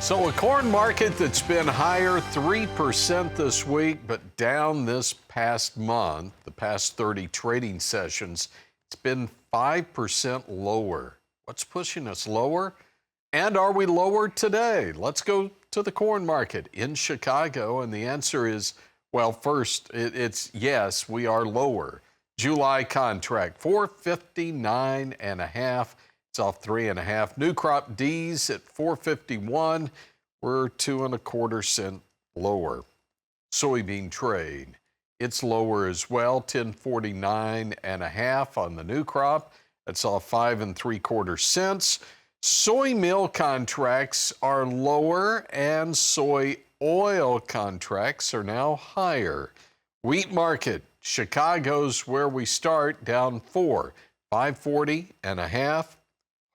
So a corn market that's been higher 3% this week, but down this past month, the past 30 trading sessions, it's been 5% lower. What's pushing us lower? And are we lower today? Let's go to the corn market in Chicago. And the answer is, well, first, it's yes, we are lower. July contract, 459.5. It's off 3.5. New crop D's at 451. We're 2 1/4 cents lower. Soybean trade, it's lower as well, 1049.5 on the new crop. That's off 5 3/4 cents. Soy meal contracts are lower, and soy oil contracts are now higher. Wheat market, Chicago's where we start, down 4, 540.5.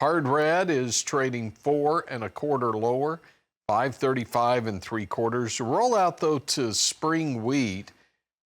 Hard red is trading 4 1/4 lower, 535 3/4. Roll out though to spring wheat.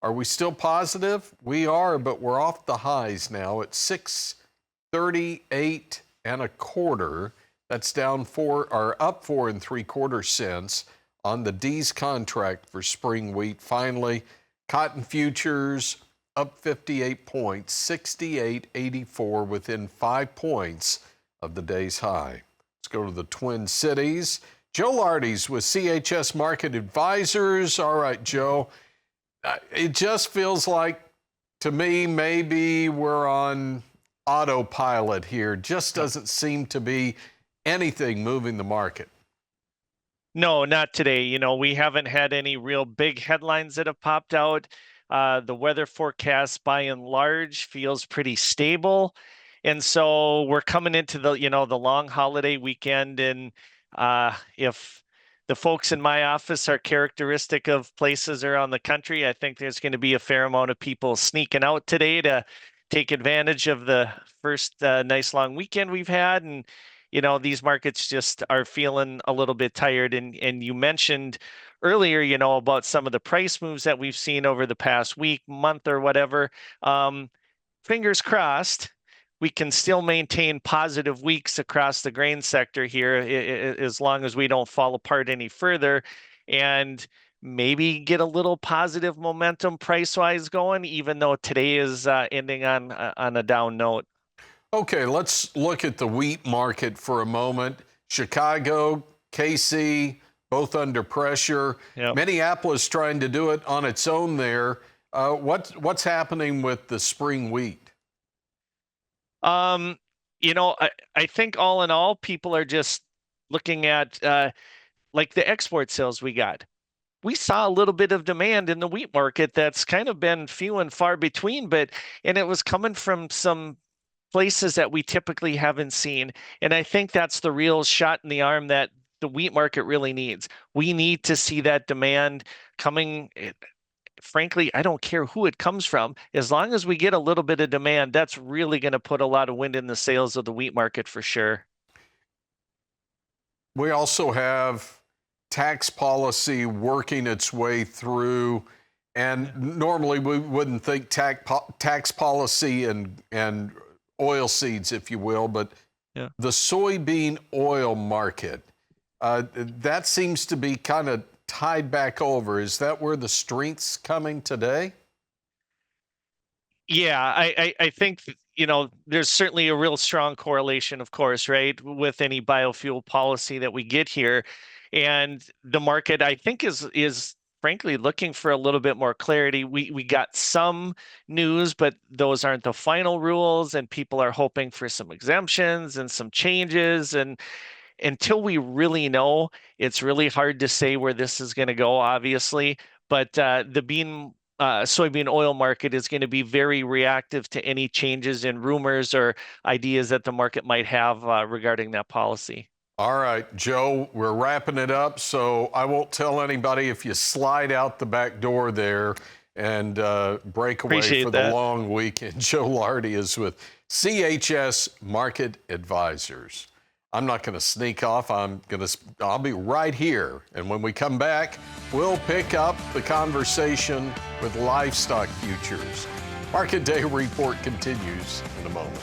Are we still positive? We are, but we're off the highs now at 638 1/4. That's down 4 or up 4 3/4 cents on the D's contract for spring wheat. Finally, cotton futures up 58 points, 68.84, within 5 points of the day's high. Let's go to the Twin Cities. Joe Lardy's with CHS Market Advisors. All right, Joe, it just feels like, to me, maybe we're on autopilot here. Just doesn't seem to be anything moving the market. No, not today. You know, we haven't had any real big headlines that have popped out. The weather forecast, by and large, feels pretty stable. And so we're coming into the long holiday weekend. And if the folks in my office are characteristic of places around the country, I think there's going to be a fair amount of people sneaking out today to take advantage of the first nice long weekend we've had. And, you know, these markets just are feeling a little bit tired. And you mentioned earlier, you know, about some of the price moves that we've seen over the past week, month, or whatever. Fingers crossed, we can still maintain positive weeks across the grain sector here, as long as we don't fall apart any further, and maybe get a little positive momentum price-wise going, even though today is ending on a down note. Okay, let's look at the wheat market for a moment. Chicago, KC, both under pressure. Yep. Minneapolis trying to do it on its own there. What's happening with the spring wheat? You know, I think all in all, people are just looking at like the export sales we got. We saw a little bit of demand in the wheat market that's kind of been few and far between, and it was coming from some places that we typically haven't seen. And I think that's the real shot in the arm that the wheat market really needs. We need to see that demand coming. Frankly, I don't care who it comes from. As long as we get a little bit of demand, that's really going to put a lot of wind in the sails of the wheat market for sure. We also have tax policy working its way through. And normally we wouldn't think tax policy and oil seeds, if you will, but yeah, the soybean oil market, that seems to be kind of tied back over. Is that where the strength's coming today? Yeah, I think, you know, there's certainly a real strong correlation, of course, right, with any biofuel policy that we get here. And the market, I think, is frankly looking for a little bit more clarity. We got some news, but those aren't the final rules, and people are hoping for some exemptions and some changes. And until we really know, it's really hard to say where this is going to go, obviously. But the soybean oil market is going to be very reactive to any changes in rumors or ideas that the market might have regarding that policy. All right, Joe, we're wrapping it up, so I won't tell anybody if you slide out the back door there and break away for the long weekend. Joe Lardy is with CHS Market Advisors. I'm not going to sneak off. I'll be right here. And when we come back, we'll pick up the conversation with livestock futures. Market Day Report continues in a moment.